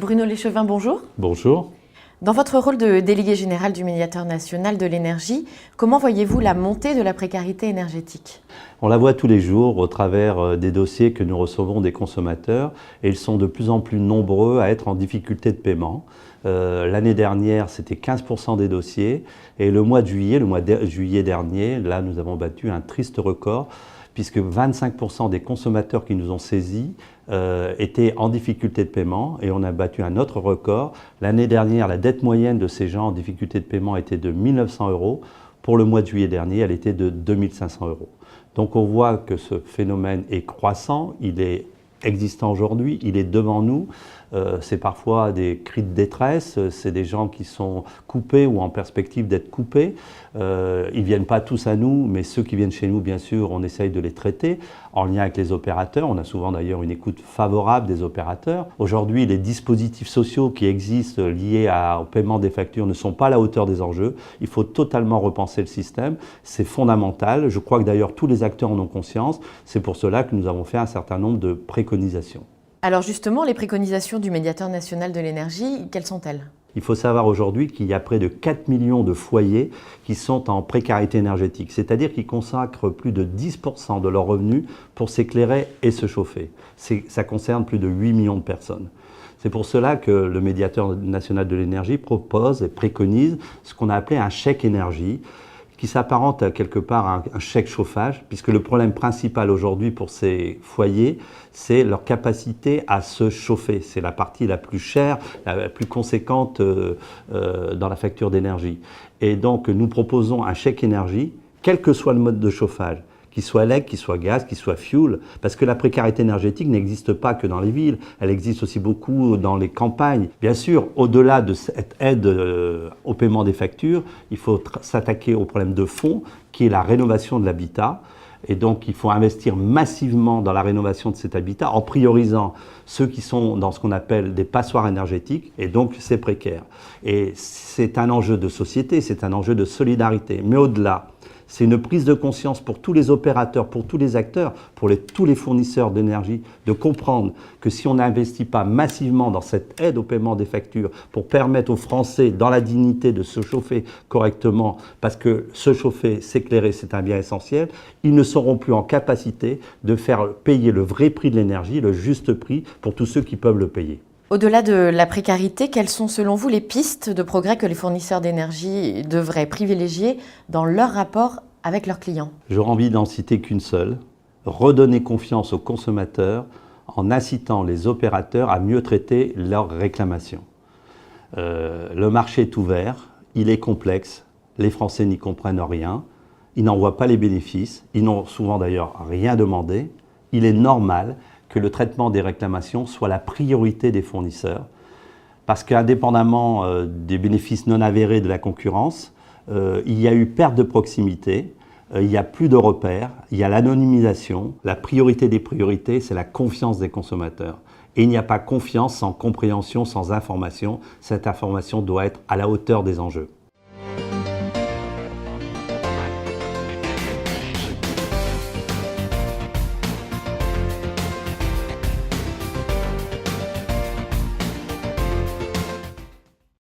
Bruno Léchevin, bonjour. Bonjour. Dans votre rôle de délégué général du médiateur national de l'énergie, comment voyez-vous la montée de la précarité énergétique? On la voit tous les jours au travers des dossiers que nous recevons des consommateurs et ils sont de plus en plus nombreux à être en difficulté de paiement. L'année dernière, c'était 15% des dossiers et le mois de juillet dernier, là nous avons battu un triste record puisque 25% des consommateurs qui nous ont saisis étaient en difficulté de paiement et on a battu un autre record. L'année dernière, la dette moyenne de ces gens en difficulté de paiement était de 1 900 €. Pour le mois de juillet dernier, elle était de 2 500 €. Donc on voit que ce phénomène est croissant, il est existant aujourd'hui, il est devant nous. C'est parfois des cris de détresse, c'est des gens qui sont coupés ou en perspective d'être coupés. Ils ne viennent pas tous à nous, mais ceux qui viennent chez nous, bien sûr, on essaye de les traiter en lien avec les opérateurs. On a souvent d'ailleurs une écoute favorable des opérateurs. Aujourd'hui, les dispositifs sociaux qui existent liés au paiement des factures ne sont pas à la hauteur des enjeux. Il faut totalement repenser le système. C'est fondamental. Je crois que d'ailleurs tous les acteurs en ont conscience. C'est pour cela que nous avons fait un certain nombre de préconisations. Alors justement, les préconisations du médiateur national de l'énergie, quelles sont-elles? Il faut savoir aujourd'hui qu'il y a près de 4 millions de foyers qui sont en précarité énergétique, c'est-à-dire qu'ils consacrent plus de 10% de leurs revenus pour s'éclairer et se chauffer. Ça concerne plus de 8 millions de personnes. C'est pour cela que le médiateur national de l'énergie propose et préconise ce qu'on a appelé un chèque énergie, qui s'apparente quelque part à un chèque chauffage, puisque le problème principal aujourd'hui pour ces foyers, c'est leur capacité à se chauffer. C'est la partie la plus chère, la plus conséquente dans la facture d'énergie. Et donc nous proposons un chèque énergie, quel que soit le mode de chauffage, qu'il soit électrique, qu'il soit gaz, qu'il soit fuel, parce que la précarité énergétique n'existe pas que dans les villes, elle existe aussi beaucoup dans les campagnes. Bien sûr, au-delà de cette aide au paiement des factures, il faut s'attaquer au problème de fond, qui est la rénovation de l'habitat. Et donc, il faut investir massivement dans la rénovation de cet habitat, en priorisant ceux qui sont dans ce qu'on appelle des passoires énergétiques, et donc c'est précaire. Et c'est un enjeu de société, c'est un enjeu de solidarité. Mais au-delà, c'est une prise de conscience pour tous les opérateurs, pour tous les acteurs, pour tous les fournisseurs d'énergie, de comprendre que si on n'investit pas massivement dans cette aide au paiement des factures pour permettre aux Français, dans la dignité, de se chauffer correctement, parce que se chauffer, s'éclairer, c'est un bien essentiel, ils ne seront plus en capacité de faire payer le vrai prix de l'énergie, le juste prix, pour tous ceux qui peuvent le payer. Au-delà de la précarité, quelles sont selon vous les pistes de progrès que les fournisseurs d'énergie devraient privilégier dans leur rapport avec leurs clients? J'aurais envie d'en citer qu'une seule, redonner confiance aux consommateurs en incitant les opérateurs à mieux traiter leurs réclamations. Le marché est ouvert, il est complexe, les Français n'y comprennent rien, ils n'en voient pas les bénéfices, ils n'ont souvent d'ailleurs rien demandé. Il est normal que le traitement des réclamations soit la priorité des fournisseurs, parce qu'indépendamment des bénéfices non avérés de la concurrence, il y a eu perte de proximité, il n'y a plus de repères, il y a l'anonymisation. La priorité des priorités, c'est la confiance des consommateurs. Et il n'y a pas confiance sans compréhension, sans information. Cette information doit être à la hauteur des enjeux.